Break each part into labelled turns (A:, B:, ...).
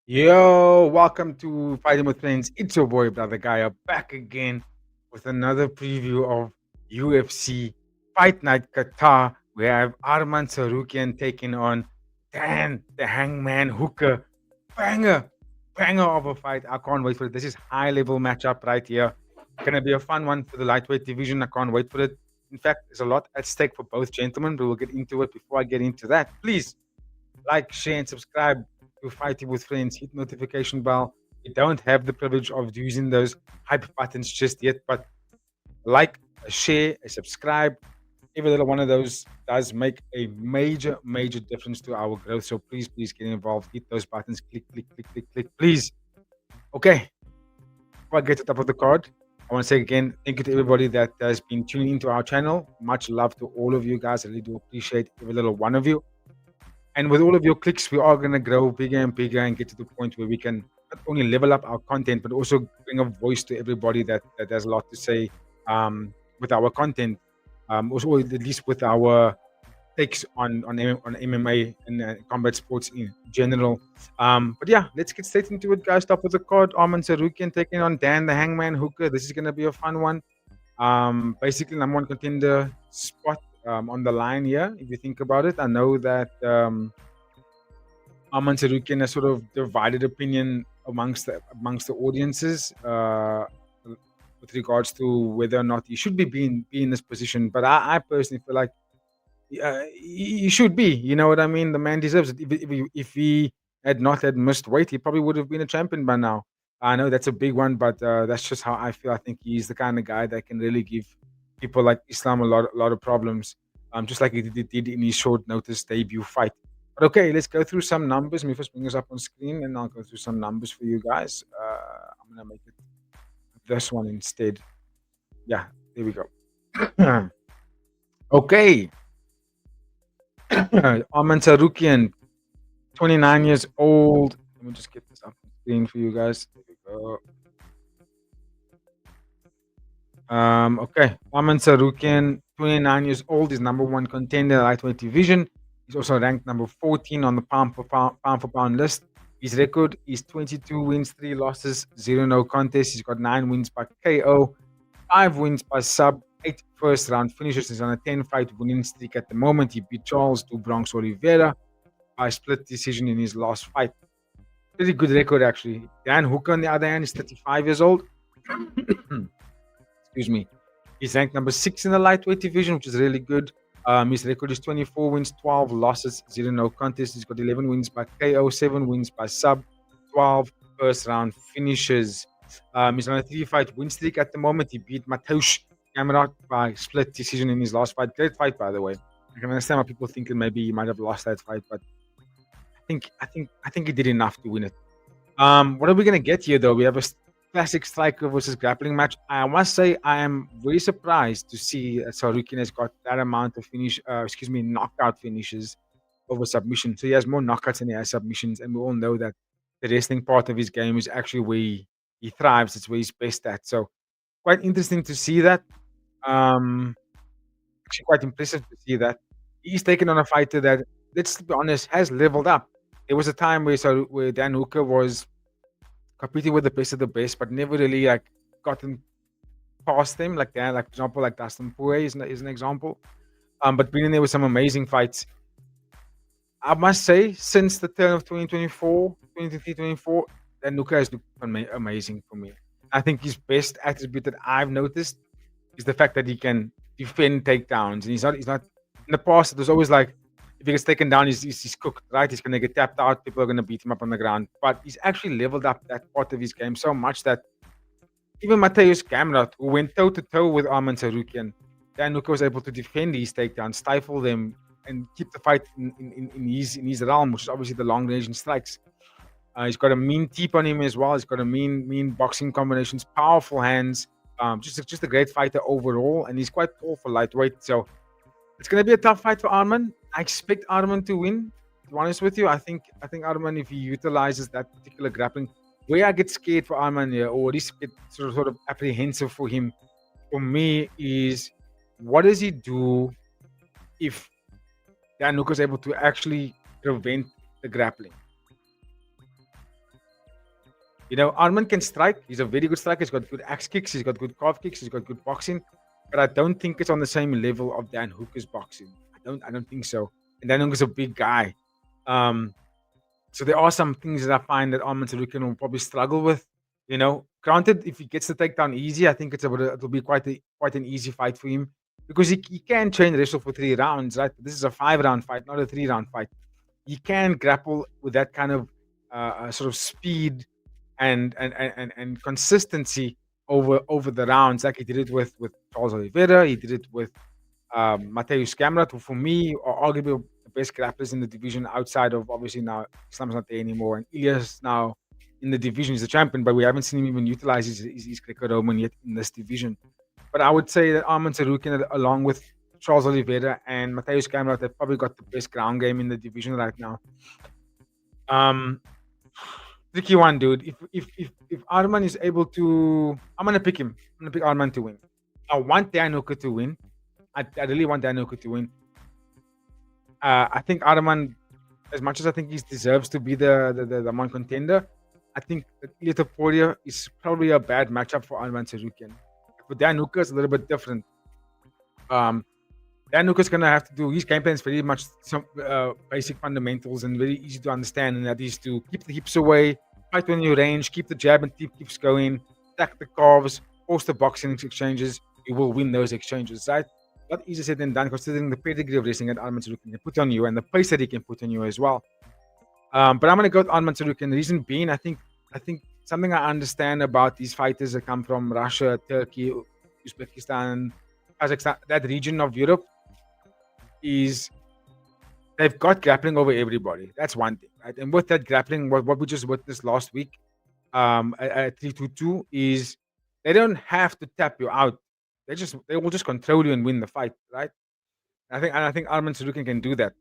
A: Yo, welcome to Fighting with Friends. It's your boy, Brother Guy, back again with another preview of UFC Fight Night Qatar. We have Arman Tsarukyan taking on Dan, the Hangman Hooker. Banger, banger of a fight. I can't wait for it. This is high level matchup right here. Gonna be a fun one for the lightweight division. I can't wait for it. In fact, there's a lot at stake for both gentlemen, but we'll get into it. Before I get into that, please like, share, and subscribe to Fighting with Friends. Hit notification bell. We don't have the privilege of using those hype buttons just yet, but like, a share, a subscribe, every little one of those does make a major, major difference to our growth. So please, please get involved. Hit those buttons. Click, click, click, click, click, please. Okay. Before I get to the top of the card, I want to say again, thank you to everybody that has been tuning into our channel. Much love to all of you guys. I really do appreciate every little one of you. And with all of your clicks, we are going to grow bigger and bigger and get to the point where we can not only level up our content, but also bring a voice to everybody that has a lot to say with our content. Also, at least with our takes on MMA and combat sports in general. But yeah, let's get straight into it, guys. Top of the card, Arman Tsarukyan taking on Dan the Hangman Hooker. This is going to be a fun one. Basically, number one contender spot on the line here. If you think about it, I know that Arman Tsarukyan has sort of divided opinion amongst the audiences with regards to whether or not he should be in this position. But I personally feel like he should be. You know what I mean? The man deserves it. If he had not had missed weight, he probably would have been a champion by now. I know that's a big one, but that's just how I feel. I think he's the kind of guy that can really give people like Islam a lot of problems. Just like he did in his short notice debut fight. But okay, let's go through some numbers. Let me first bring this up on screen, and I'll go through some numbers for you guys. I'm gonna make it this one instead. Yeah, there we go. Okay, Arman Tsarukyan, 29 years old. Let me just get this up on screen for you guys. There we go. Okay, Arman Tsarukyan, 29 years old, is number one contender in the lightweight division. He's also ranked number 14 on the pound for pound list. His record is 22 wins, 3 losses, 0 no contests. He's got 9 wins by KO, 5 wins by sub, 8 first round finishes. He's on a 10 fight winning streak at the moment. He beat Charles do Bronx Oliveira by split decision in his last fight. Pretty good record, actually. Dan Hooker, on the other hand, is 35 years old. Excuse me. He's ranked number 6 in the lightweight division, which is really good. His record is 24 wins, 12 losses, 0 no contests. He's got 11 wins by KO, 7 wins by sub, 12 first round finishes. He's on a 3-fight win streak at the moment. He beat Mateusz Gamrot by split decision in his last fight. Great fight, by the way. I can understand why people think that maybe he might have lost that fight, but I think he did enough to win it. What are we gonna get here, though? We have a classic striker versus grappling match. I must say I am very surprised to see that Tsarukyan has got that amount of knockout finishes over submission. So he has more knockouts than he has submissions, and we all know that the wrestling part of his game is actually where he thrives. It's where he's best at. So quite interesting to see that. Um, Actually, quite impressive to see that he's taken on a fighter that, let's be honest, has leveled up. There was a time where Dan Hooker was competing with the best of the best, but never really like gotten past them. Like that, like for example, like Dustin Poirier is an example. But being in there with some amazing fights. I must say, since the turn of 2024, 2023, 24, Dan Hooker has looked amazing for me. I think his best attribute that I've noticed is the fact that he can defend takedowns, and he's not. In the past, it was always like if he gets taken down, he's cooked, right? He's gonna get tapped out. People are gonna beat him up on the ground. But he's actually leveled up that part of his game so much that even Mateusz Gamrot, who went toe to toe with Arman Tsarukyan, Dan Hooker was able to defend his takedowns, stifle them, and keep the fight in his realm, which is obviously the long range strikes. He's got a mean teep on him as well. He's got a mean boxing combinations, powerful hands. Just a great fighter overall, and he's quite tall for lightweight. So it's going to be a tough fight for Arman. I expect Arman to win. To be honest with you, I think Arman, if he utilizes that particular grappling, where I get scared for Arman here, or at least get sort of apprehensive for him, for me, is what does he do if Dan Hooker is able to actually prevent the grappling? Arman can strike. He's a very good striker. He's got good axe kicks. He's got good calf kicks. He's got good boxing. But I don't think it's on the same level of Dan Hooker's boxing. I don't think so. And Dan Hooker's a big guy. Um, so there are some things that I find that Arman Tsarukyan will probably struggle with. Granted, if he gets the takedown easy, I think it'll be quite an easy fight for him because he can train wrestle for 3 rounds, right? This is a 5-round fight, not a 3-round fight. He can grapple with that kind of sort of speed and consistency over the rounds, like he did it with Charles Oliveira. He did it with Mateusz Gamrot, who for me are arguably the best grapplers in the division outside of, obviously, now Islam's not there anymore, and Ilias now in the division is the champion, but we haven't seen him even utilize his Greco-Roman yet in this division. But I would say that Arman Tsarukyan, along with Charles Oliveira and Mateusz Gamrot, have probably got the best ground game in the division right now. Tricky one, dude. If Arman is able to, I'm gonna pick him. I'm gonna pick Arman to win. I want Dan Hooker to win. I really want Dan Hooker to win. I think Arman, as much as I think he deserves to be the one contender, I think that Ilia Topuria is probably a bad matchup for Arman Tsarukyan. But Dan Hooker is a little bit different. Dan Hooker's gonna have to do his game plan is very much some basic fundamentals and very easy to understand, and that is to keep the hips away, fight when you range, keep the jab and keeps going, attack the calves, force the boxing exchanges. You will win those exchanges, right? Not easier said than done, considering the pedigree of wrestling that Arman Tsarukyan can put on you and the pace that he can put on you as well. But I'm gonna go with Arman Tsarukyan. The reason being, I think something I understand about these fighters that come from Russia, Turkey, Uzbekistan, Kazakhstan, that region of Europe, is they've got grappling over everybody. That's one thing, right? And with that grappling, what we just witnessed last week at 3-2-2 is they don't have to tap you out. They will just control you and win the fight, right? I think Arman Tsarukyan can do that.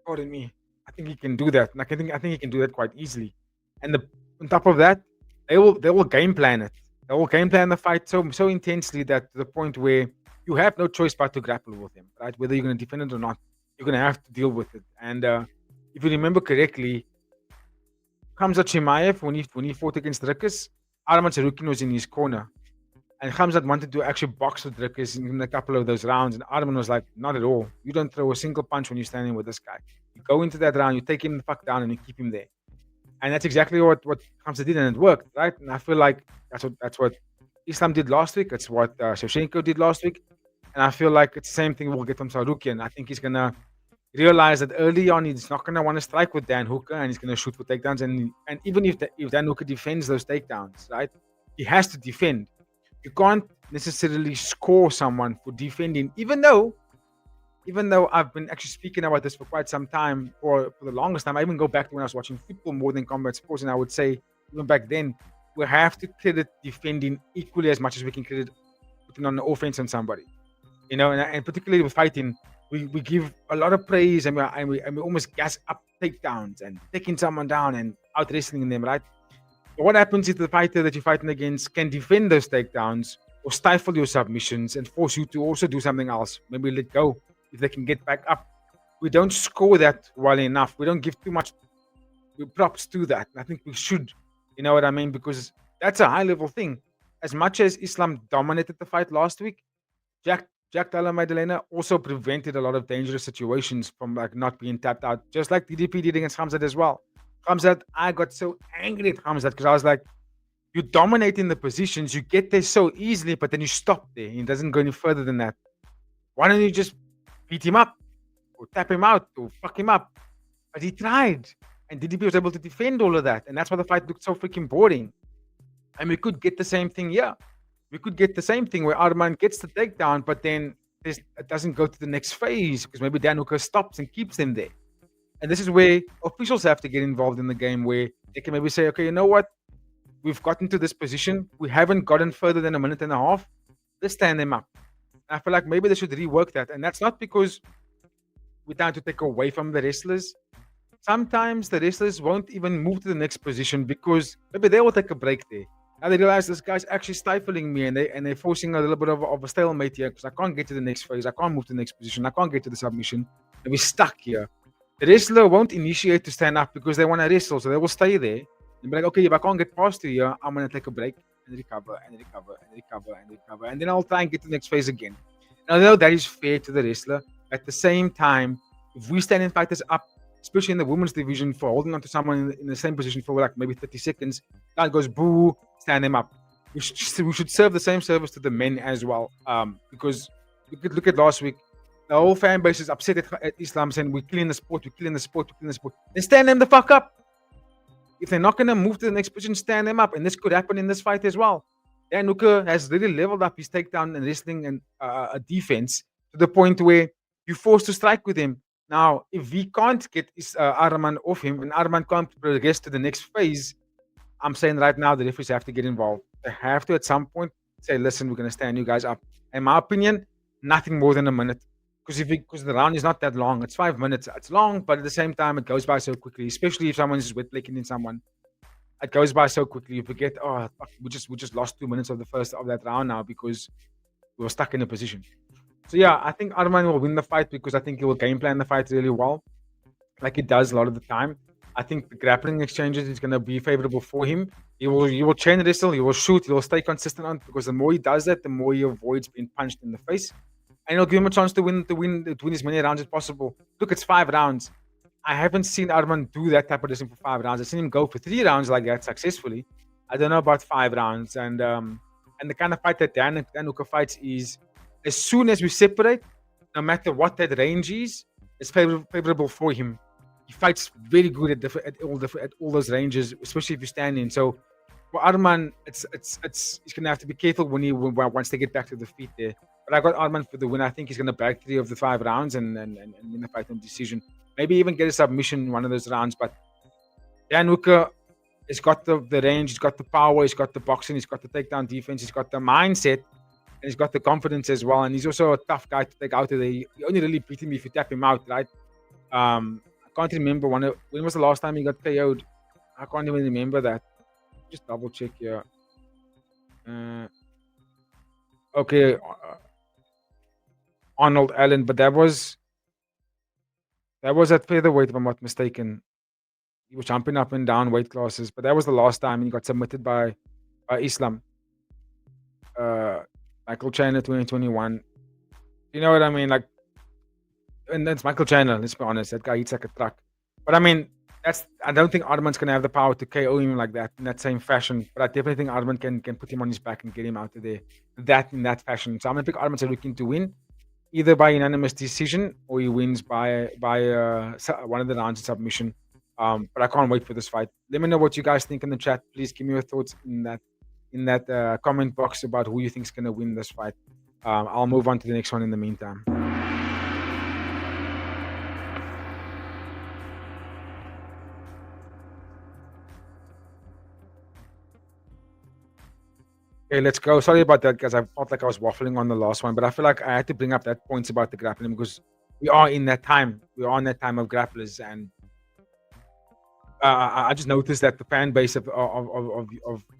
A: Pardon me. I think he can do that. And I think he can do that quite easily. And on top of that, they will game plan it. They will game plan the fight so intensely that to the point where you have no choice but to grapple with him, right? Whether you're going to defend it or not, you're going to have to deal with it. And if you remember correctly, Khamzat Chimaev, when he fought against Dricus, Arman Tsarukyan was in his corner. And Khamzat wanted to actually box with Dricus in a couple of those rounds. And Arman was like, not at all. You don't throw a single punch when you're standing with this guy. You go into that round, you take him the fuck down, and you keep him there. And that's exactly what Khamzat did, and it worked, right? And I feel like that's what Islam did last week. That's what Shevchenko did last week. And I feel like it's the same thing we'll get from Tsarukyan. I think he's going to realize that early on he's not going to want to strike with Dan Hooker, and he's going to shoot for takedowns. And even if Dan Hooker defends those takedowns, right, he has to defend. You can't necessarily score someone for defending, even though I've been actually speaking about this for quite some time, for the longest time. I even go back to when I was watching football more than combat sports, and I would say even back then, we have to credit defending equally as much as we can credit putting on the offense on somebody. And particularly with fighting, we give a lot of praise and we almost gas up takedowns and taking someone down and out wrestling them, right? But what happens if the fighter that you're fighting against can defend those takedowns or stifle your submissions and force you to also do something else? Maybe let go if they can get back up. We don't score that well enough. We don't give too much props to that. I think we should, you know what I mean? Because that's a high-level thing. As much as Islam dominated the fight last week, Jack Della Maddalena also prevented a lot of dangerous situations from not being tapped out, just like DDP did against Khamzat as well. Khamzat, I got so angry at Khamzat because I was like, you dominate in the positions, you get there so easily, but then you stop there. He doesn't go any further than that. Why don't you just beat him up or tap him out or fuck him up? But he tried, and DDP was able to defend all of that, and that's why the fight looked so freaking boring. And we could get the same thing here. We could get the same thing where Arman gets the takedown, but then it doesn't go to the next phase because maybe Dan Hooker stops and keeps them there. And this is where officials have to get involved in the game, where they can maybe say, okay, you know what? We've gotten to this position. We haven't gotten further than a minute and a half. Let's stand them up. And I feel like maybe they should rework that. And that's not because we're trying to take away from the wrestlers. Sometimes the wrestlers won't even move to the next position because maybe they will take a break there. Now they realize this guy's actually stifling me, and they're forcing a little bit of a stalemate here because I can't get to the next phase. I can't move to the next position. I can't get to the submission. And we're stuck here. The wrestler won't initiate to stand up because they want to wrestle, so they will stay there. And be like, okay, if I can't get past you here, I'm gonna take a break and recover and recover and recover and recover, and then I'll try and get to the next phase again. Now, I know that is fair to the wrestler. At the same time, if we stand and fighters up, especially in the women's division, for holding on to someone in the same position for like maybe 30 seconds, guy goes boo, stand him up. We should serve the same service to the men as well. Because look at last week. The whole fan base is upset at Islam, saying we're killing the sport, we're killing the sport, we're killing the sport. Then stand them the fuck up. If they're not going to move to the next position, stand them up. And this could happen in this fight as well. Dan Hooker has really leveled up his takedown and wrestling and defense to the point where you're forced to strike with him. Now, if we can't get Arman off him and Arman can't progress to the next phase, I'm saying right now the referees have to get involved. They have to at some point say, listen, we're going to stand you guys up. In my opinion, nothing more than a minute. Because the round is not that long. It's 5 minutes. It's long, but at the same time, it goes by so quickly, especially if someone's just wet licking in someone. It goes by so quickly. You forget, oh, fuck, we just lost 2 minutes of the first of that round now because we were stuck in a position. So yeah, I think Arman will win the fight because I think he will game plan the fight really well, like he does a lot of the time. I think the grappling exchanges is going to be favorable for him. He will chain wrestle, he will shoot, he will stay consistent on because the more he does that, the more he avoids being punched in the face, and it'll give him a chance to win as many rounds as possible. Look, it's 5 rounds. I haven't seen Arman do that type of wrestling for 5 rounds. I've seen him go for 3 rounds like that successfully. I don't know about 5 rounds, and the kind of fight that Dan Hooker fights is as soon as we separate, no matter what that range is, it's favorable for him. He fights very good at all those ranges, especially if you stand in. So for Arman, he's gonna have to be careful once they get back to the feet there. But I got Arman for the win. I think he's gonna bag 3 of the 5 rounds and win the fight on decision. Maybe even get a submission in one of those rounds. But Dan Hooker has got the range, he's got the power, he's got the boxing, he's got the takedown defense, he's got the mindset, and he's got the confidence as well. And he's also a tough guy to take out of there. You only really beat him if you tap him out, right? I can't remember when was the last time he got KO'd. I can't even remember that. Just double check here. Okay, Arnold Allen, but that was at featherweight, if I'm not mistaken. He was jumping up and down weight classes, but that was the last time he got submitted by Islam. Michael Chandler 2021. You know what I mean? Like, and that's Michael Chandler, let's be honest. That guy eats like a truck. But I mean, I don't think Arman's gonna have the power to KO him like that in that same fashion. But I definitely think Arman can put him on his back and get him out of there in that fashion. So I'm gonna pick Arman Tsarukyan to win, either by unanimous decision or he wins by one of the rounds of submission. But I can't wait for this fight. Let me know what you guys think in the chat. Please give me your thoughts in that comment box about who you think is gonna win this fight. I'll move on to the next one in the meantime. Okay, let's go. Sorry about that, guys. I felt like I was waffling on the last one, but I feel like I had to bring up that points about the grappling because we are in that time. We are in that time of grapplers, and I just noticed that the fan base of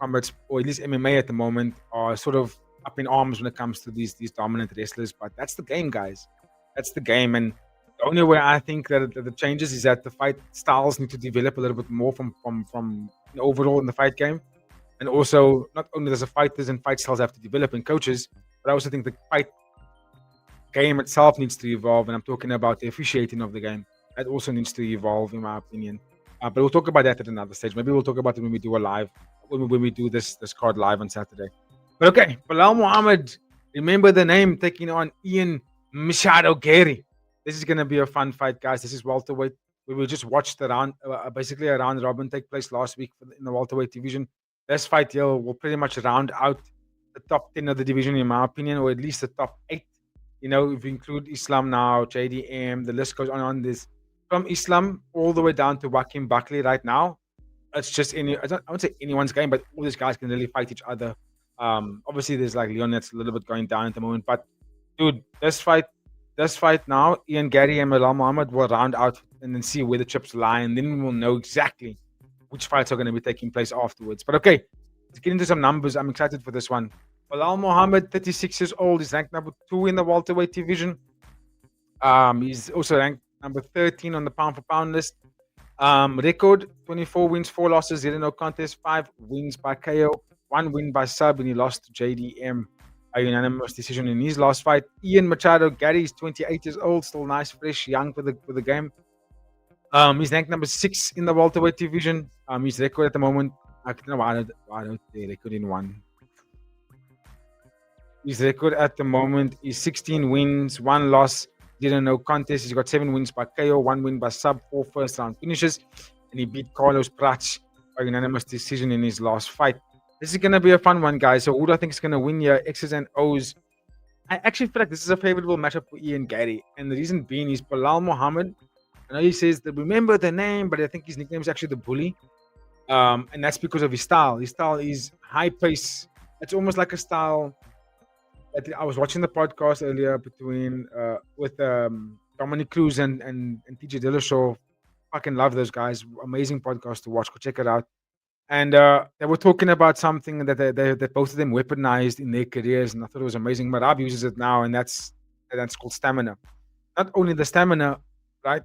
A: combat, or at least MMA at the moment, are sort of up in arms when it comes to these dominant wrestlers. But that's the game, guys. That's the game, and the only way I think that the changes is that the fight styles need to develop a little bit more from overall in the fight game. And also, not only does the fighters and fight styles have to develop and coaches, but I also think the fight game itself needs to evolve. And I'm talking about the officiating of the game. That also needs to evolve, in my opinion. But we'll talk about that at another stage. Maybe we'll talk about it when we do when we do this card live on Saturday. But okay, Belal Muhammad, remember the name, taking on Ian Machado Garry. This is going to be a fun fight, guys. This is welterweight. We just watched basically a round robin take place last week in the welterweight division. This fight here will pretty much round out the top 10 of the division, in my opinion, or at least the top 8. You know, if you include Islam now, JDM, the list goes on. This from Islam all the way down to Joaquin Buckley right now. It's just I won't say anyone's game, but all these guys can really fight each other. Obviously, there's like Leon that's a little bit going down at the moment. But, dude, this fight now, Ian Garry and Belal Muhammad will round out and then see where the chips lie. And then we'll know exactly which fights are going to be taking place afterwards. But okay, let's get into some numbers. I'm excited for this one. Belal Muhammad, 36 years old, is ranked number 2 in the welterweight division. He's also ranked number 13 on the pound for pound list. Record 24 wins, 4 losses, 0 no contest, 5 wins by KO, 1 win by sub, and he lost to JDM a unanimous decision in his last fight. Ian Machado, Garry is 28 years old, still nice, fresh, young for the game. He's ranked number 6 in the welterweight division. His record at the moment, I don't know why I don't say record in one. His record at the moment is 16 wins, 1 loss, 0 no contest. He's got 7 wins by KO, 1 win by sub, 4 first round finishes, and he beat Carlos Prats by unanimous decision in his last fight. This is going to be a fun one, guys. So who do I think is going to win here? X's and O's. I actually feel like this is a favorable matchup for Ian Garry, and the reason being is Belal Muhammad. I know he says that remember the name, but I think his nickname is actually the Bully, and that's because of his style. His style is high pace. It's almost like a style. I was watching the podcast earlier with Dominic Cruz and TJ Dillashaw. Fucking love those guys. Amazing podcast to watch. Go check it out. And they were talking about something that both of them weaponized in their careers, and I thought it was amazing. Marab uses it now, and that's called stamina. Not only the stamina, right,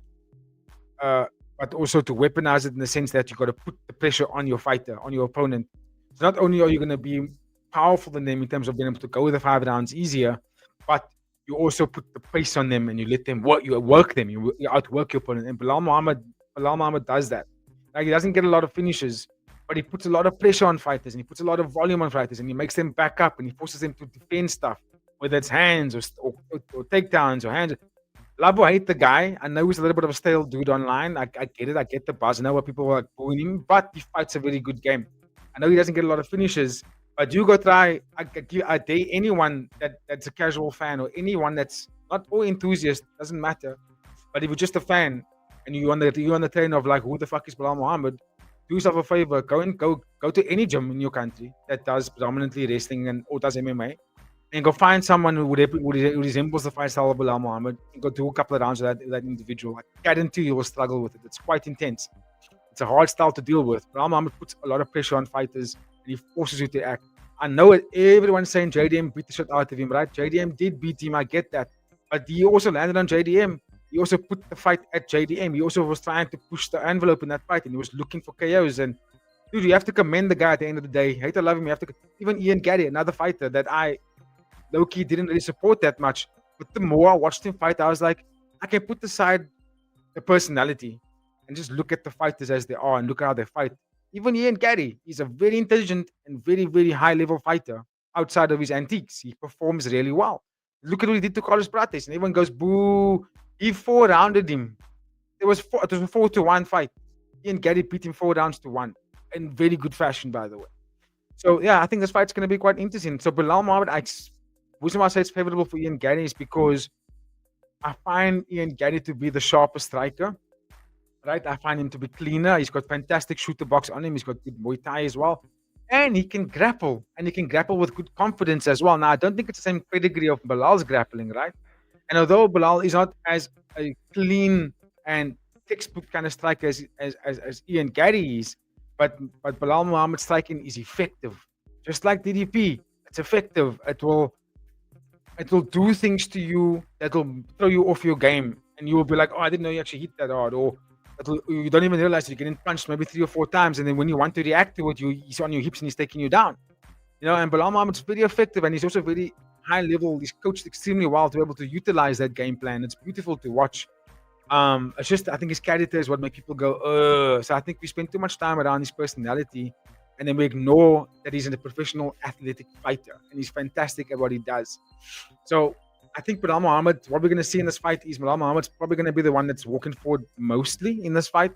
A: but also to weaponize it in the sense that you got to put the pressure on your fighter, on your opponent. So not only are you going to be powerful than them in terms of being able to go the 5 rounds easier, but you also put the pace on them and you let them work. You work them. You outwork your opponent. And Belal Muhammad does that. Like, he doesn't get a lot of finishes, but he puts a lot of pressure on fighters and he puts a lot of volume on fighters and he makes them back up and he forces them to defend stuff, whether it's hands or takedowns or hands. Love or hate the guy. I know he's a little bit of a stale dude online. I get it. I get the buzz. I know what people are booing him, but he fights a very good game. I know he doesn't get a lot of finishes, but you go try. I dare anyone that's a casual fan or anyone that's not all enthusiast, doesn't matter. But if you're just a fan and you're on the train of like, who the fuck is Belal Muhammad? Do yourself a favor. Go to any gym in your country that does predominantly wrestling or does MMA, and go find someone who resembles the fight style of Belal Muhammad and go do a couple of rounds with that individual. I guarantee you will struggle with it. It's quite intense. It's a hard style to deal with. Belal Muhammad puts a lot of pressure on fighters and he forces you to act. I know it. Everyone's saying JDM beat the shit out of him, right? JDM did beat him. I get that. But he also landed on JDM. He also put the fight at JDM. He also was trying to push the envelope in that fight and he was looking for KOs. And dude, you have to commend the guy at the end of the day. Hate or love him. You have to. Even Ian Garry, another fighter that I low-key didn't really support that much. But the more I watched him fight, I was like, I can put aside the personality and just look at the fighters as they are and look at how they fight. Even Ian Garry, he's a very intelligent and very, very high-level fighter outside of his antiques. He performs really well. Look at what he did to Carlos Prates, and everyone goes, boo. He 4-rounded him. It was a 4-1 fight. Ian Garry beat him 4 rounds to 1 in very good fashion, by the way. So, yeah, I think this fight's going to be quite interesting. So, Belal Muhammad, the reason why I say it's favorable for Ian Garry is because I find Ian Garry to be the sharpest striker. Right, I find him to be cleaner. He's got fantastic shooter box on him. He's got good Muay Thai as well, and he can grapple, and he can grapple with good confidence as well. Now, I don't think it's the same pedigree of Belal's grappling, right? And although Belal is not as a clean and textbook kind of striker as Ian Garry is, but Belal Muhammad's striking is effective, just like DDP. It's effective. It will do things to you that will throw you off your game, and you will be like, oh, I didn't know you actually hit that hard, or you don't even realize you're getting punched maybe 3 or 4 times, and then when you want to react to it, he's on your hips and he's taking you down. And Belal Muhammad's very effective, and he's also very high level. He's coached extremely well to be able to utilize that game plan. It's beautiful to watch. It's just, I think his character is what makes people go, so I think we spend too much time around his personality, and then we ignore that he's a professional athletic fighter, and he's fantastic at what he does. So I think Belal Muhammad, what we're going to see in this fight is Belal Muhammad's probably going to be the one that's walking forward mostly in this fight.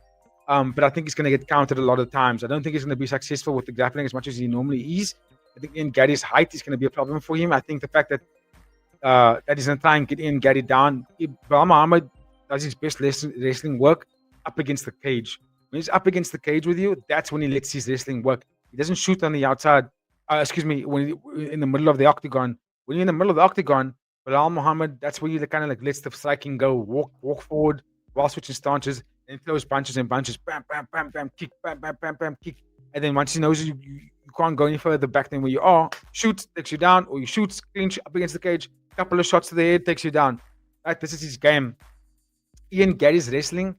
A: But I think he's going to get countered a lot of times. I don't think he's going to be successful with the grappling as much as he normally is. I think Ian Garry's height is going to be a problem for him. I think the fact that he's going to try and get Ian Garry down. Belal Muhammad does his best wrestling work up against the cage. When he's up against the cage with you, that's when he lets his wrestling work. He doesn't shoot on the outside. When in the middle of the octagon. When you're in the middle of the octagon, Belal Muhammad, that's where you kind of like lets the striking go, walk forward while switching stances, and throws punches and bunches, bam, bam, bam, bam, kick, bam, bam, bam, bam, kick. And then once he knows you can't go any further back than where you are, shoots, takes you down, or you shoots, clinch up against the cage, couple of shots to the head, takes you down. Right, this is his game. Ian Garry's wrestling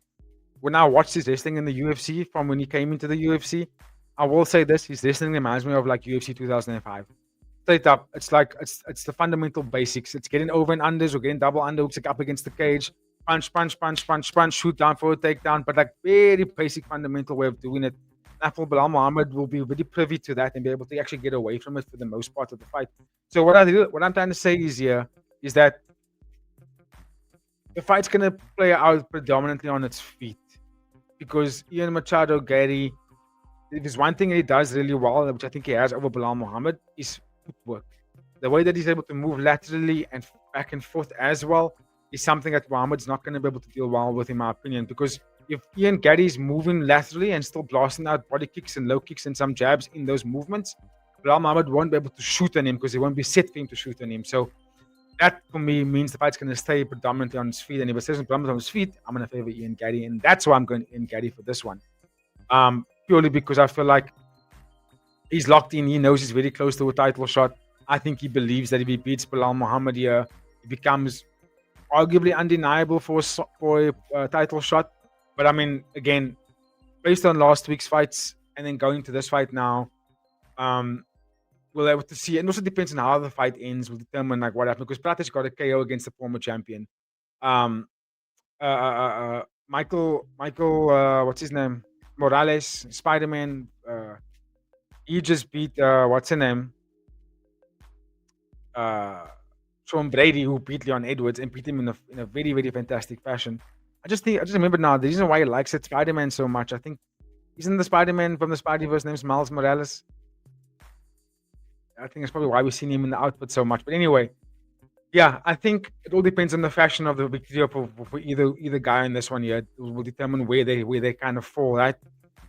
A: when I watched his wrestling in the UFC from when he came into the UFC, I will say this: his wrestling reminds me of like UFC 2005. Straight up, it's like it's the fundamental basics. It's getting over and unders or getting double underhooks like up against the cage, punch, punch, punch, punch, punch, shoot down for a takedown, but like very basic fundamental way of doing it. I feel Belal Muhammad will be really privy to that and be able to actually get away from it for the most part of the fight. So what I'm trying to say is here is that the fight's gonna play out predominantly on its feet because Ian Machado, Garry, if there's one thing he does really well, which I think he has over Belal Muhammad, is footwork. The way that he's able to move laterally and back and forth as well is something that Muhammad's not going to be able to deal well with, in my opinion. Because if Ian Gaddy's moving laterally and still blasting out body kicks and low kicks and some jabs in those movements, Belal Muhammad won't be able to shoot on him because he won't be set for him to shoot on him. So that for me means the fight's going to stay predominantly on his feet. And if it stays predominantly on his feet, I'm going to favor Ian Gaddy. And that's why I'm going Ian Gaddy for this one. Purely because I feel like he's locked in. He knows he's very close to a title shot. I think he believes that if he beats Belal Muhammad here, he becomes arguably undeniable for a title shot. But I mean, again, based on last week's fights and then going to this fight now, we'll be able to see. And also depends on how the fight ends. Will determine like what happened because Pratis got a KO against the former champion. Michael, what's his name? Morales, Spider-Man. He just beat what's her name? Sean Brady, who beat Leon Edwards and beat him in a very, very fantastic fashion. I just remember now the reason why he likes it Spider-Man so much. I think isn't the Spider-Man from the Spideyverse named Miles Morales? I think that's probably why we've seen him in the output so much. But anyway, yeah, I think it all depends on the fashion of the victory for either guy in this one here. It will determine where they kind of fall, right?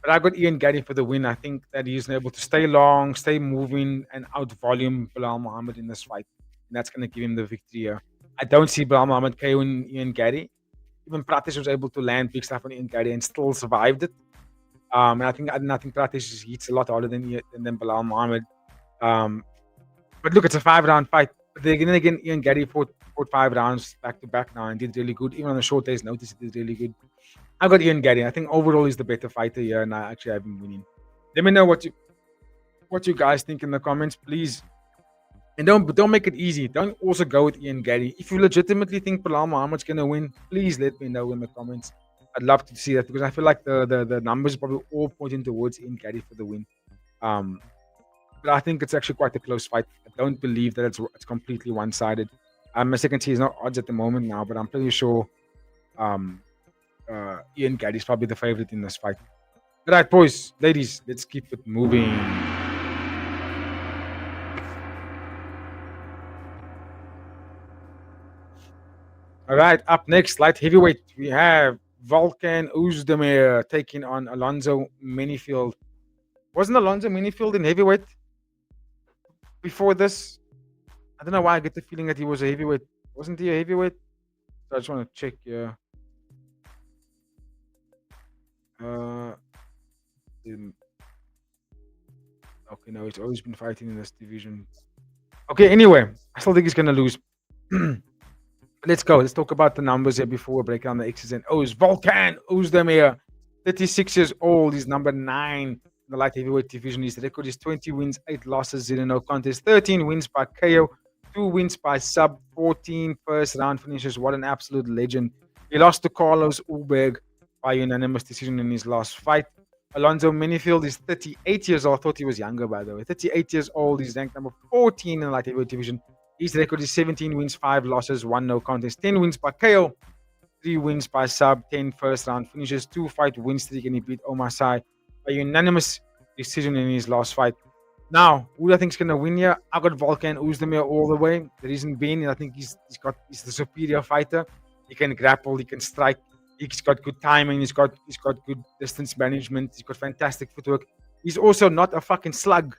A: But I got Ian Gaddy for the win. I think that he's able to stay long, stay moving, and out volume Belal Muhammad in this fight. And that's going to give him the victory here. I don't see Belal Muhammad KOing Ian Gaddy. Even Pratis was able to land big stuff on Ian Gaddy and still survived it. And I think Pratis hits a lot harder than Belal Muhammad. But look, it's a 5-round fight. But then again, Ian Gaddy fought 5 rounds back to back now and did really good. Even on a short day's notice, he did really good. I got Ian Gaddy. I think overall he's the better fighter here, and I actually have him winning. Let me know what you guys think in the comments, please. And don't make it easy. Don't also go with Ian Gaddy. If you legitimately think Belal Muhammad's gonna win, please let me know in the comments. I'd love to see that because I feel like the numbers are probably all pointing towards Ian Gaddy for the win. But I think it's actually quite a close fight. I don't believe that it's completely one-sided. My second tier is not odds at the moment now, but I'm pretty sure Ian Gaddy is probably the favorite in this fight. All right, boys, ladies, let's keep it moving. All right, up next, light heavyweight, we have Volkan Oezdemir taking on Alonzo Menifield. Wasn't Alonzo Menifield in heavyweight before this? I don't know why I get the feeling that he was a heavyweight. Wasn't he a heavyweight? So I just want to check here. Okay, no, he's always been fighting in this division. Okay, anyway, I still think he's gonna lose. Let's go. Let's talk about the numbers here before we break down the X's and O's. Volkan Oezdemir, 36 years old. He's number 9 in the light heavyweight division. His record is 20 wins, 8 losses, 0 no contest, 13 wins by KO, 2 wins by sub, 14 first round finishes. What an absolute legend. He lost to Carlos Ulberg by unanimous decision in his last fight. Alonzo Menifield is 38 years old. I thought he was younger, by the way. 38 years old. He's ranked number 14 in the light heavyweight division. His record is 17 wins, 5 losses, 1 no contest, 10 wins by KO, 3 wins by sub, 10 first round finishes, 2 fight win streak, and he beat Omar Sy by unanimous decision in his last fight. Now, who do I think is going to win here? I got Volkan Oezdemir all the way. The reason being, I think he's the superior fighter. He can grapple, he can strike, he's got good timing, he's got good distance management, he's got fantastic footwork. He's also not a fucking slug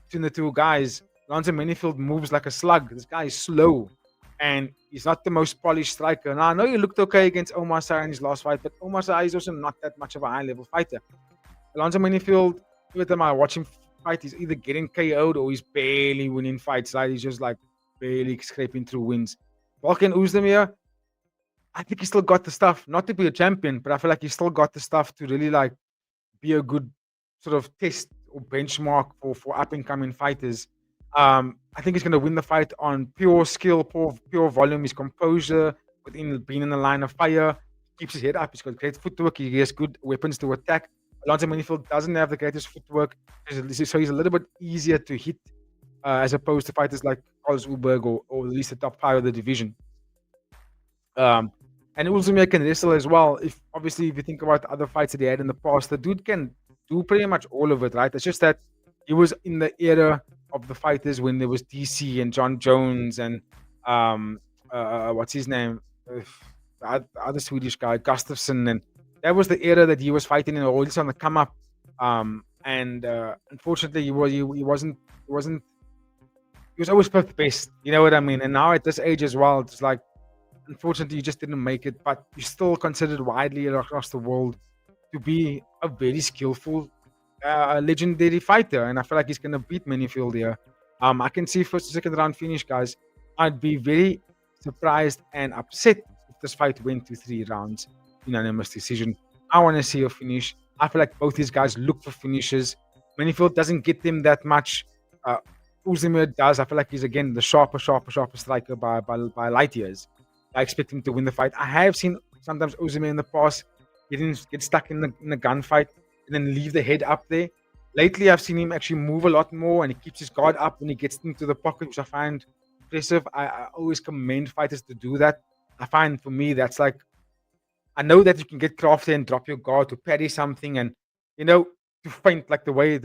A: between the two guys. Alonzo Menifield moves like a slug. This guy is slow, and he's not the most polished striker. Now, I know he looked okay against Omar Sy in his last fight, but Omar Sy is also not that much of a high-level fighter. Alonzo Menifield, every time I watch him fight, he's either getting KO'd or he's barely winning fights. Right? He's just like barely scraping through wins. Volkan Oezdemir, I think he still got the stuff, not to be a champion, but I feel like he still got the stuff to really like be a good sort of test or benchmark for up and coming fighters. I think he's going to win the fight on pure skill, pure volume, his composure within being in the line of fire. Keeps his head up. He's got great footwork. He has good weapons to attack. Alonzo Menifield doesn't have the greatest footwork, so he's a little bit easier to hit as opposed to fighters like Carlos Ulberg or at least the top five of the division. Um, and Uzumir can wrestle as well. If you think about the other fights that he had in the past, the dude can do pretty much all of it, right? It's just that he was in the era of the fighters when there was DC and John Jones and what's his name, the other Swedish guy, Gustafsson, and that was the era that he was fighting in, or he's on the come up. And unfortunately, he was always fifth best. You know what I mean? And now at this age as well, it's like, unfortunately, you just didn't make it, but you're still considered widely across the world to be a very skillful, legendary fighter. And I feel like he's going to beat Menifield here. I can see first and second round finish, guys. I'd be very surprised and upset if this fight went to 3 rounds, unanimous decision. I want to see a finish. I feel like both these guys look for finishes. Menifield doesn't get them that much. Uzumir does. I feel like he's again the sharper striker by light years. I expect him to win the fight. I have seen sometimes Uzumir in the past get stuck in the gunfight and then leave the head up there. Lately, I've seen him actually move a lot more and he keeps his guard up when he gets into the pocket, which I find impressive. I always commend fighters to do that. I find for me that's like, I know that you can get crafty and drop your guard to parry something and to feint like the way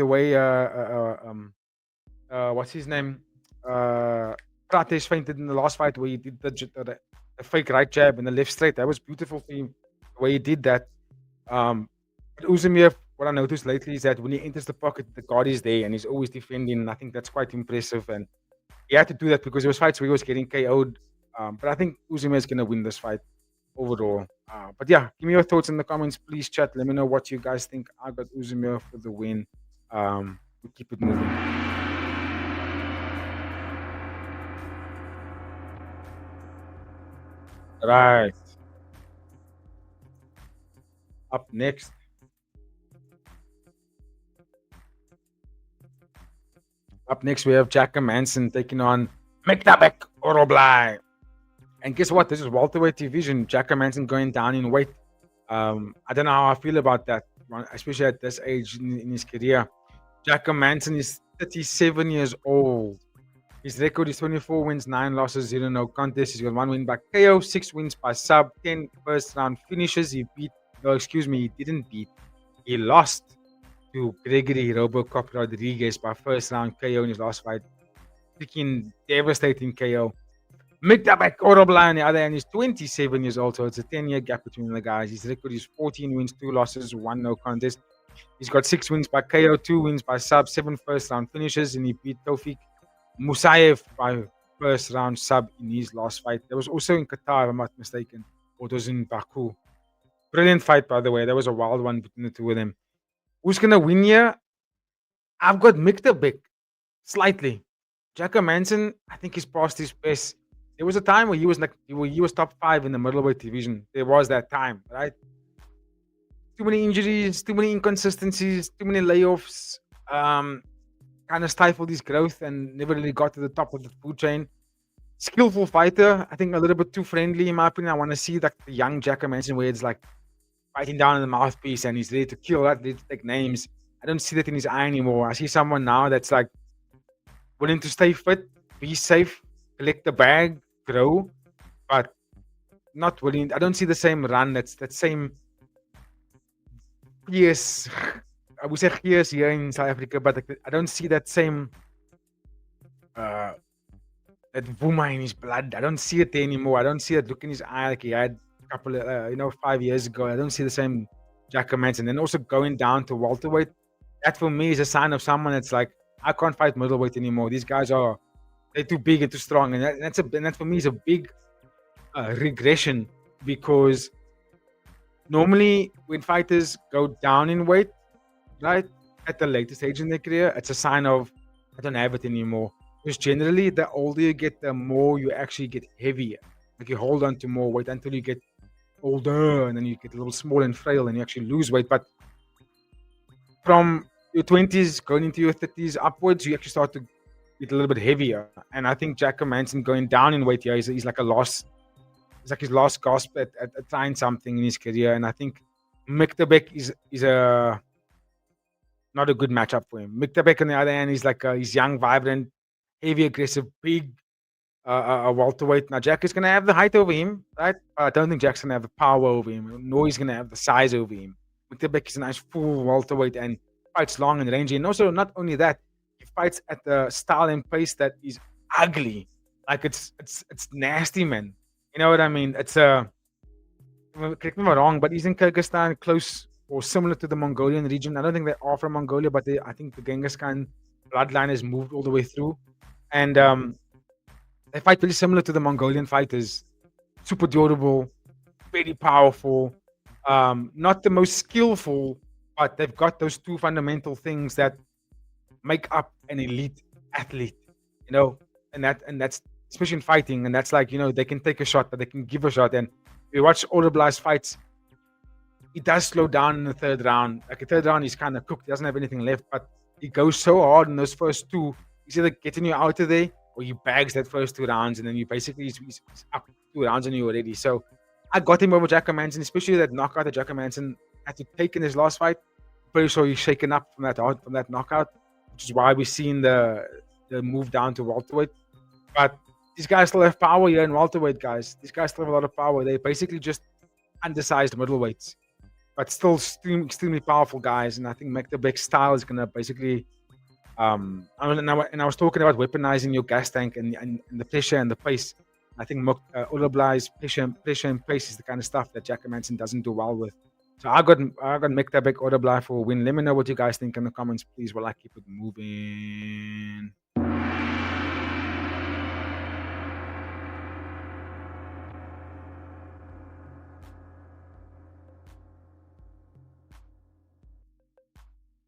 A: what's his name? Prates fainted in the last fight where he did the fake right jab and the left straight. That was beautiful for him, the way he did that. But Uzumir, what I noticed lately is that when he enters the pocket, the guard is there and he's always defending. And I think that's quite impressive. And he had to do that because there was fights where he was getting KO'd. But I think Uzumir is going to win this fight overall. But yeah, give me your thoughts in the comments. Please chat. Let me know what you guys think. I got Uzumir for the win. We'll keep it moving. Right. Up next. We have Jack Manson taking on Mektabek Oroblai. And guess what? This is welterweight division. Jack Manson going down in weight. I don't know how I feel about that, especially at this age in his career. Jack Manson is 37 years old. His record is 24 wins, 9 losses, 0 no contests. He's got 1 win by KO, 6 wins by sub, 10 first round finishes. He didn't beat. He lost to Gregory Robocop Rodriguez by first round KO in his last fight. Freaking devastating KO. Mektabek Oroblai on the other hand is 27 years old, so it's a 10-year gap between the guys. His record is 14 wins, 2 losses, 1 no contest. He's got 6 wins by KO, 2 wins by sub, 7 first round finishes, and he beat Tofik Musayev by first round sub in his last fight. That was also in Qatar, if I'm not mistaken. Or it was in Baku. Brilliant fight, by the way. That was a wild one between the two of them. Who's going to win here? I've got Mektabek. Slightly. Jack Manson, I think he's past his best. There was a time where he was top 5 in the middleweight division. There was that time, right? Too many injuries, too many inconsistencies, too many layoffs. Kind of stifled his growth and never really got to the top of the food chain. Skillful fighter, I think a little bit too friendly in my opinion. I want to see like the young Jack Manson where it's like fighting down in the mouthpiece and he's ready to kill, ready to take names. I don't see that in his eye anymore. I see someone now that's like willing to stay fit, be safe, collect the bag, grow, but not willing. I don't see the same run. That same fierce. I would say fierce here in South Africa, but I don't see that same that Vuma in his blood. I don't see it there anymore. I don't see that look in his eye like he had a couple of 5 years ago. I don't see the same Jack Manson. And also going down to welterweight, that for me is a sign of someone that's like, I can't fight middleweight anymore. These guys they're too big and too strong, and that for me is a big regression, because normally when fighters go down in weight, right, at the later stage in their career, it's a sign of I don't have it anymore. Because generally, the older you get, the more you actually get heavier. Like you hold on to more weight until you get older, and then you get a little small and frail, and you actually lose weight. But from your 20s going into your 30s upwards, you actually start to get a little bit heavier. And I think Jack Manson going down in weight here, he's like a loss. It's like his last gasp at trying something in his career. And I think Miktabek is a not a good matchup for him. Miktabek on the other hand, he's young, vibrant, heavy, aggressive, big, a welterweight. Now Jack is going to have the height over him, right? I don't think Jack's going to have the power over him, nor he's going to have the size over him. Miktabek is a nice full welterweight and fights long and rangy. And also, not only that, he fights at the style and pace that is ugly. Like it's nasty, man. You know what I mean? It's correct me if I'm wrong, but he's in Kyrgyzstan, close or similar to the Mongolian region. I don't think they are from Mongolia, but I think the Genghis Khan bloodline has moved all the way through. And they fight very similar to the Mongolian fighters. Super durable, very powerful, not the most skillful, but they've got those two fundamental things that make up an elite athlete, you know, and that's especially in fighting, and that's like, you know, they can take a shot, but they can give a shot. And if you watch Oderbly's fights, he does slow down in the third round. Like the third round, he's kind of cooked. He doesn't have anything left, but he goes so hard in those first two. He's either getting you out of there or he bags that first 2 rounds, and then you basically he's up 2 rounds on you already. So I got him over Jack Manson, especially that knockout that Jack Manson had to take in his last fight. Pretty sure he's shaken up from that knockout, which is why we're seeing the move down to welterweight. But these guys still have power here in welterweight, guys. These guys still have a lot of power. They're basically just undersized middleweights, but still extremely powerful guys. And I think Miktabek's style is gonna basically. And I was talking about weaponizing your gas tank and the pressure and the pace. I think Ulably's pressure and pace is the kind of stuff that Jack Manson doesn't do well with. So I got Miktabek Ulably for a win. Let me know what you guys think in the comments, please, while I keep it moving.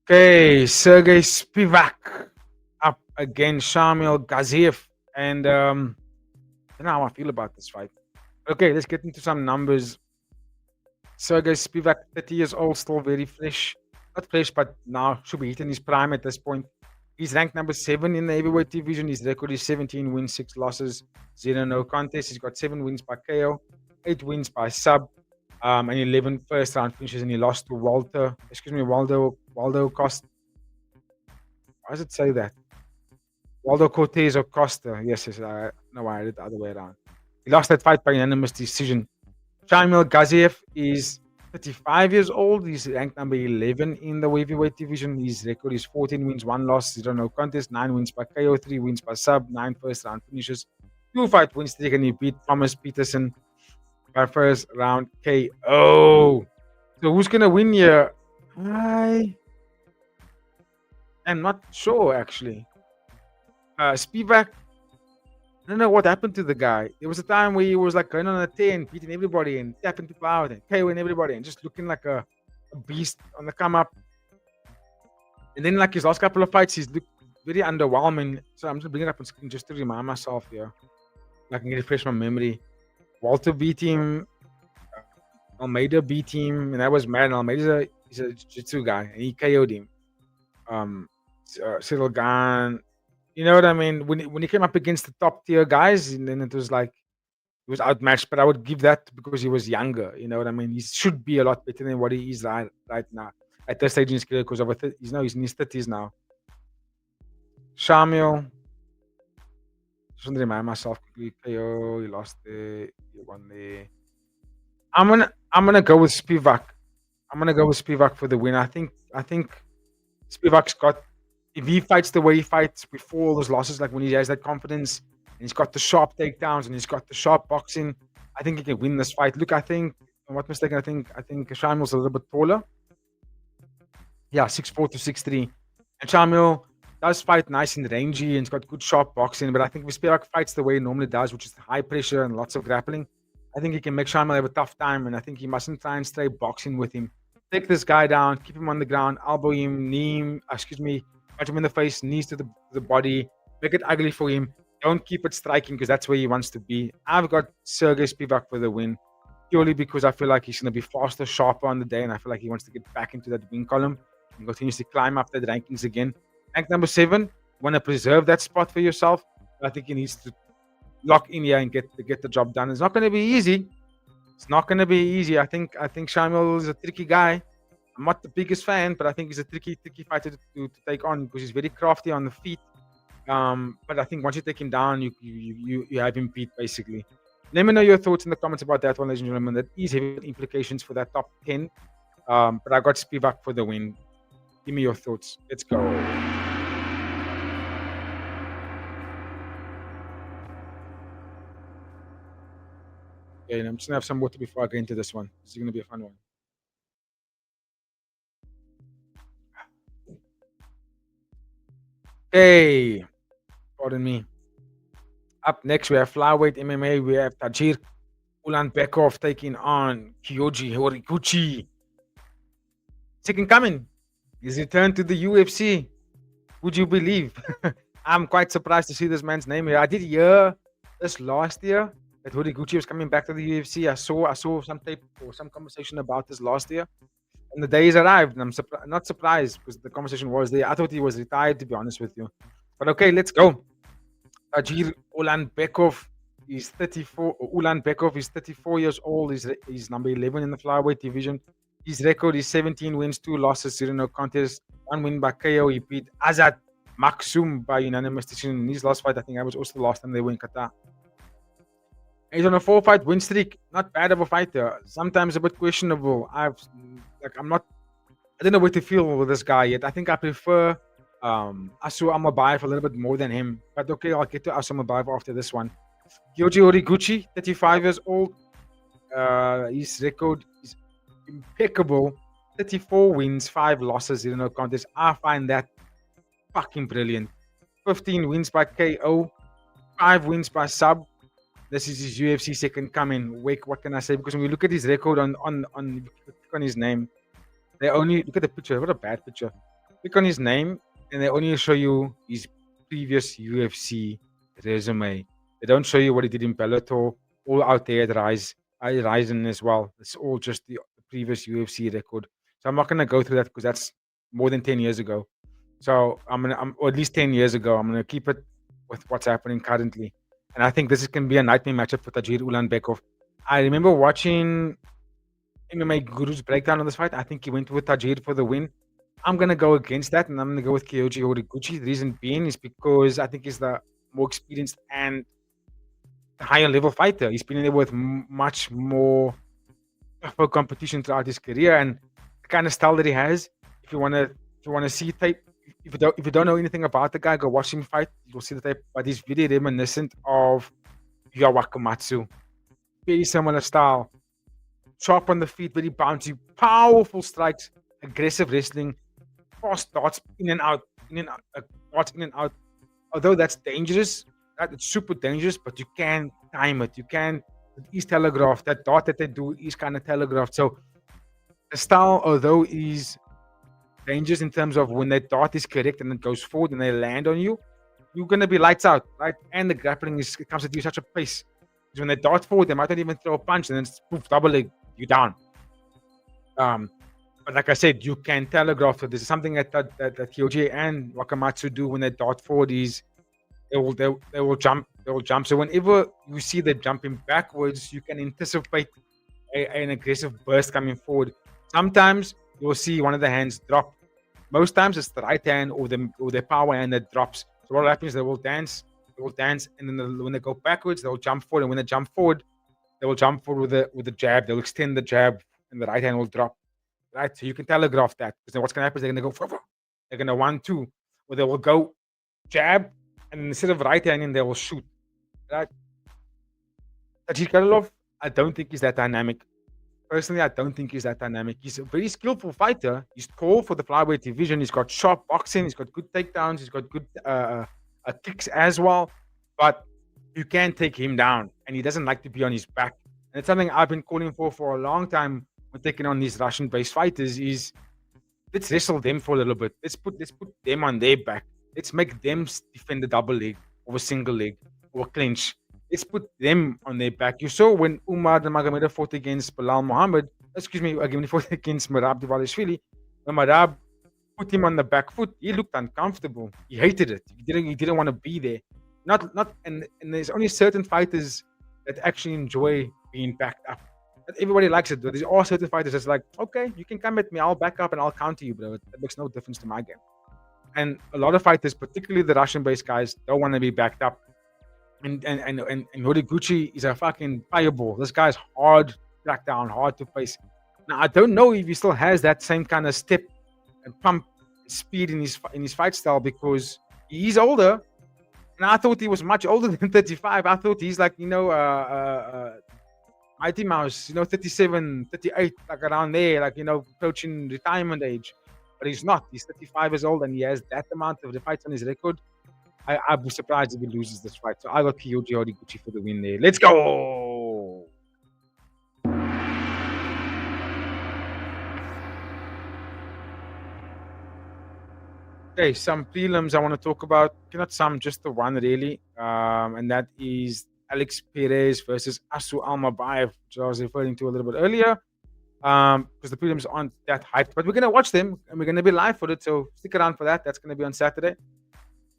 A: Okay, Sergey Spivak up against Shamil Gaziev. And I don't know how I feel about this fight. Okay, let's get into some numbers. Sergey Spivak, 30 years old, still very fresh. Not fresh, but now should be hitting his prime at this point. He's ranked number 7 in the heavyweight division. His record is 17 wins, 6 losses, 0 no contests. He's got 7 wins by KO, 8 wins by sub, and 11 first round finishes, and he lost to Waldo Costa. Why does it say that? Waldo Cortez or Costa. Yes, I know I read it the other way around. He lost that fight by unanimous decision. Shamil Gaziev is 35 years old. He's ranked number 11 in the heavyweight division. His record is 14 wins, 1 loss, 0 no contest, 9 wins by KO, 3 wins by sub, 9 first round finishes, 2 fight wins streak, and he beat Thomas Peterson by first round KO. So who's gonna win here? I am not sure, actually. Spivak, I don't know what happened to the guy. There was a time where he was like going on a 10, beating everybody and tapping people out and KOing everybody and just looking like a beast on the come up. And then like his last couple of fights, he's looked very underwhelming. So I'm just bringing it up on screen just to remind myself here. I can refresh my memory. Walter beat him. Almeida beat him, and that was mad. Almeida he's a jiu-jitsu guy, and he KO'd him. Cyril Gahn, you know what I mean? When he came up against the top tier guys, and then it was like he was outmatched. But I would give that because he was younger. You know what I mean? He should be a lot better than what he is right now at this stage in his career. Because he's in his 30s now. Shamil, just want to remind myself quickly. KO, he lost there, he won there. I'm gonna go with Spivak. I'm gonna go with Spivak for the win. I think Spivak's got, if he fights the way he fights before all those losses, like when he has that confidence and he's got the sharp takedowns and he's got the sharp boxing, I think he can win this fight. Look, I think, I'm not mistaken, I think Shamil's a little bit taller. Yeah, 6'4" to 6'3". And Shamil does fight nice and rangy and he's got good sharp boxing, but I think if Spivak fights the way he normally does, which is high pressure and lots of grappling, I think he can make Shamil have a tough time, and I think he mustn't try and stay boxing with him. Take this guy down, keep him on the ground, elbow him, punch him in the face, knees to the body, make it ugly for him. Don't keep it striking because that's where he wants to be. I've got Sergey Spivak for the win. purely because I feel like he's going to be faster, sharper on the day, and I feel like he wants to get back into that win column and continuously climb up the rankings again. Rank number 7, you want to preserve that spot for yourself. I think he needs to lock in here and get the job done. It's not going to be easy. It's not going to be easy. I think Shamil is a tricky guy. I'm not the biggest fan, but I think he's a tricky fighter to take on because he's very crafty on the feet. But I think once you take him down, you have him beat basically. Let me know your thoughts in the comments about that one, ladies and gentlemen. That is heavy implications for that top 10. But I got Spivak for the win. Give me your thoughts. Let's go. Okay, and I'm just gonna have some water before I get into this one. This is gonna be a fun one. Okay, pardon me. Up next, we have flyweight MMA. We have Tajir Ulanbekov taking on Kyoji Horiguchi. Second coming. His return to the UFC. Would you believe? I'm quite surprised to see this man's name here. I did hear this last year that Horiguchi was coming back to the UFC. I saw some tape or some conversation about this last year. And the days arrived, and I'm not surprised because the conversation was there. I thought he was retired, to be honest with you. But okay, let's go. Tajir Ulanbekov is 34. Ulanbekov is 34 years old. He's number 11 in the flyweight division. His record is 17 wins, 2 losses, 0 no contests, 1 win by KO. He beat Azad Maksum by unanimous decision in his last fight. I think that was also the last time they were in Qatar. He's on a 4-fight win streak. Not bad of a fighter. Sometimes a bit questionable. I don't know where to feel with this guy yet. I think I prefer Asu Amabayev a little bit more than him. But okay, I'll get to Asu Amabayev after this one. Kyoji Horiguchi, 35 years old. His record is impeccable. 34 wins, 5 losses, 0 no contest. I find that fucking brilliant. 15 wins by KO, 5 wins by sub. This is his UFC second coming. Wake, what can I say? Because when we look at his record on his name, they only look at the picture. What a bad picture. Click on his name, and they only show you his previous UFC resume. They don't show you what he did in Bellator, all out there at Ryzen as well. It's all just the previous UFC record. So I'm not gonna go through that because that's more than 10 years ago. So or at least 10 years ago. I'm gonna keep it with what's happening currently. And I think this can be a nightmare matchup for Tajir Ulanbekov. I remember watching MMA Guru's breakdown on this fight. I think he went with Tajir for the win. I'm going to go against that, and I'm going to go with Kyoji Horiguchi. The reason being is because I think he's the more experienced and higher level fighter. He's been in there with much more tougher competition throughout his career, and the kind of style that he has. If you want to see tape, if you don't know anything about the guy, go watch him fight. You'll see the tape, but he's very reminiscent of Yuya Wakamatsu. Very similar style. Sharp on the feet, very bouncy, powerful strikes, aggressive wrestling, fast darts in and out, darts in and out. Although that's dangerous, it's super dangerous, but you can time it. It is telegraphed. That dart that they do is kind of telegraphed. So the style, although is dangerous in terms of when that dart is correct and it goes forward and they land on you, you're gonna be lights out, right? And the grappling comes at you such a pace. Because when they dart forward, they might not even throw a punch, and then it's poof, double leg, you down. But like I said, you can telegraph it. This is something that Kyoji and Wakamatsu do when they dart forward. Is they will jump. So whenever you see them jumping backwards, you can anticipate an aggressive burst coming forward. Sometimes you'll see one of the hands drop. Most times it's the right hand or the power hand that drops. So what happens? They will dance, and then when they go backwards, they'll jump forward. And when they jump forward, they will jump forward with the jab. They'll extend the jab, and the right hand will drop. Right, so you can telegraph that because then what's going to happen is they're going to go. They're going to 1-2, or they will go jab, and instead of right handing, they will shoot. Right. Tajir Karlov, I don't think he's that dynamic. Personally, I don't think he's that dynamic. He's a very skillful fighter. He's tall for the flyweight division. He's got sharp boxing. He's got good takedowns. He's got good kicks as well. But you can take him down, and he doesn't like to be on his back. And it's something I've been calling for a long time when taking on these Russian-based fighters. Is let's wrestle them for a little bit. Let's put them on their back. Let's make them defend the double leg or a single leg or a clinch. Let's put them on their back. You saw when Umar Nurmagomedov fought against Belal Muhammad, again, he fought against Merab Dvalishvili. When Merab put him on the back foot, he looked uncomfortable. He hated it. He didn't want to be there. And there's only certain fighters that actually enjoy being backed up. Not everybody likes it, but there's all certain fighters that's like, okay, you can come at me, I'll back up and I'll counter you, bro. It makes no difference to my game. And a lot of fighters, particularly the Russian-based guys, don't want to be backed up. And Horiguchi is a fucking fireball. This guy's hard to track down, hard to face. Now I don't know if he still has that same kind of step and pump speed in his fight style because he's older. And I thought he was much older than 35. I thought he's like, Mighty Mouse, 37, 38, like around there, like, approaching retirement age. But he's not. He's 35 years old and he has that amount of the fights on his record. I'd be surprised if he loses this fight. So I got Kyoji Horiguchi for the win there. Let's go! Okay, some prelims I want to talk about. Not some, just the one really. And that is Alex Perez versus Asu Almabayev, which I was referring to a little bit earlier. Because the prelims aren't that hyped. But we're going to watch them and we're going to be live for it. So stick around for that. That's going to be on Saturday.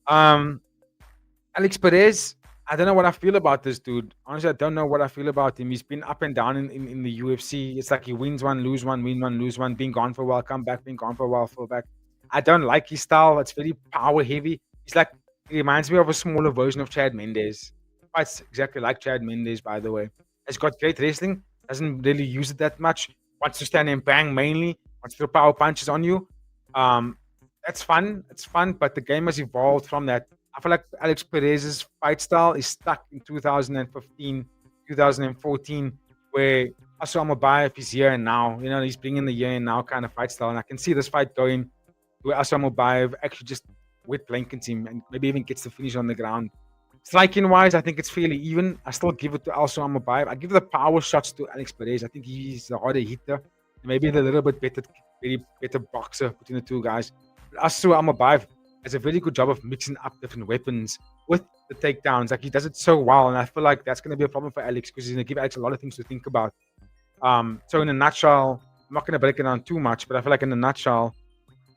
A: Alex Perez, I don't know what I feel about this dude. Honestly, I don't know what I feel about him. He's been up and down in the UFC. It's like he wins one, lose one, win one, lose one, being gone for a while, come back, being gone for a while, fall back. I don't like his style. It's very power heavy. He reminds me of a smaller version of Chad Mendes. Fights exactly like Chad Mendes, by the way. He's got great wrestling. Doesn't really use it that much. Wants to stand and bang mainly. Wants to throw power punches on you. That's fun. It's fun, but the game has evolved from that. I feel like Alex Perez's fight style is stuck in 2015, 2014, where Asu Almabayev is here and now. He's bringing the here and now kind of fight style. And I can see this fight going where Asu Almabayev actually just blankets him and maybe even gets the finish on the ground. Striking-wise, I think it's fairly even. I still give it to Asu Almabayev. I give the power shots to Alex Perez. I think he's the harder hitter. Maybe a little bit better boxer between the two guys. But Asu Almabayev has a very good job of mixing up different weapons with the takedowns. Like, he does it so well, and I feel like that's going to be a problem for Alex because he's going to give Alex a lot of things to think about. So in a nutshell, I'm not going to break it down too much, but I feel like in a nutshell,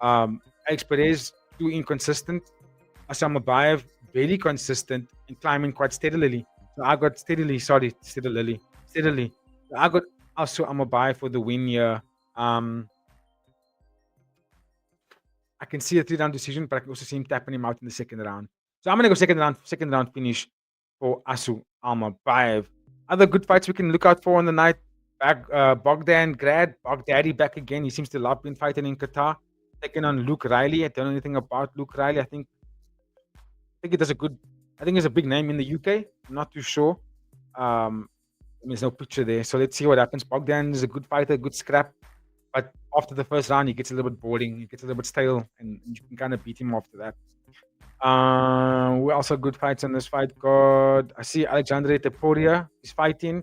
A: Alex Perez too inconsistent. Asu Almabayev very consistent and climbing quite steadily. So I got steadily. So I got Asu Almabayev for the win here. I can see a 3-round decision, but I can also see him tapping him out in the second round. So I'm going to go second round finish for Asu Almabayev. Other good fights we can look out for on the night. Baghdadi back again. He seems to love being fighting in Qatar. Taking on Luke Riley. I don't know anything about Luke Riley. I think he's a big name in the UK. I'm not too sure. There's no picture there. So let's see what happens. Bogdan is a good fighter, good scrap. But after the first round, he gets a little bit boring. He gets a little bit stale, and you can kind of beat him after that. We also good fights on this fight card. I see Alexandre Teporia is fighting.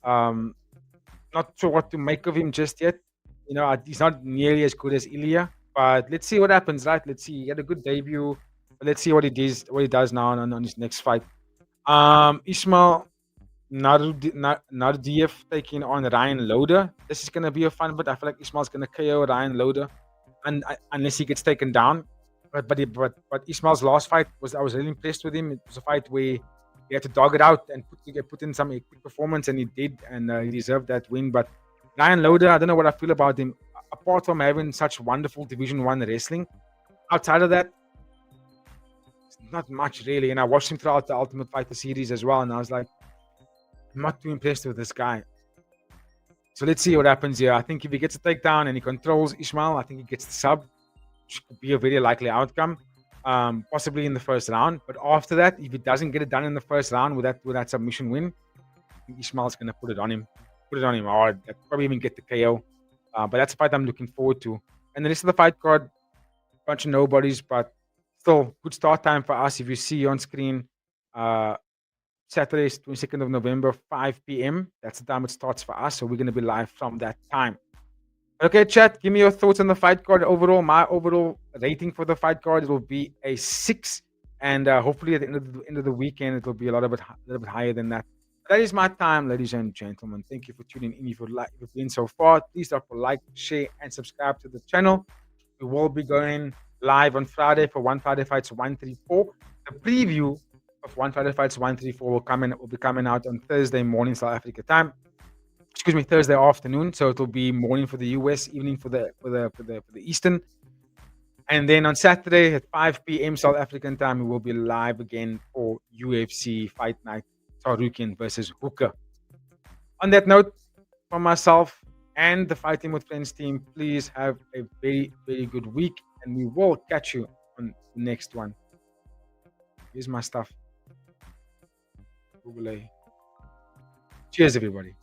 A: Not sure what to make of him just yet. He's not nearly as good as Ilya, but let's see what happens, right? Let's see. He had a good debut. But let's see what he does now on his next fight. Ismail Nardiev taking on Ryan Loader. This is going to be a fun, but I feel like Ismail's going to KO Ryan Loader, and unless he gets taken down. But Ismail's last fight I was really impressed with him. It was a fight where he had to dog it out and put in some quick performance, and he did, and he deserved that win. But Ryan Loader, I don't know what I feel about him. Apart from having such wonderful Division 1 wrestling, outside of that, not much really. And I watched him throughout the Ultimate Fighter series as well, and I was like, I'm not too impressed with this guy. So let's see what happens here. I think if he gets a takedown and he controls Ismail, I think he gets the sub, which could be a very likely outcome, possibly in the first round. But after that, if he doesn't get it done in the first round with that submission win, I think Ismail's going to put it on him hard. Probably even get the KO. But that's a fight I'm looking forward to. And the rest of the fight card, a bunch of nobodies, but still good start time for us. If you see on screen, Saturday, 22nd of November, 5 p.m. That's the time it starts for us. So we're going to be live from that time. Okay, chat, give me your thoughts on the fight card overall. My overall rating for the fight card, it will be a 6. And hopefully at the end of the weekend, it'll be a little bit higher than that. That is my time, ladies and gentlemen. Thank you for tuning in. If you've been so far, please drop a like, share, and subscribe to the channel. We will be going live on Friday for One Friday Fights 134. The preview of One Friday Fights 134 will be coming out on Thursday morning South Africa time. Excuse me, Thursday afternoon. So it'll be morning for the US, evening for the Eastern. And then on Saturday at 5 p.m. South African time, we will be live again for UFC Fight Night Tsarukyan versus Hooker. On that note, from myself and the Fighting with Friends team, please have a very, very good week, and we will catch you on the next one. Here's my stuff. Cheers, everybody.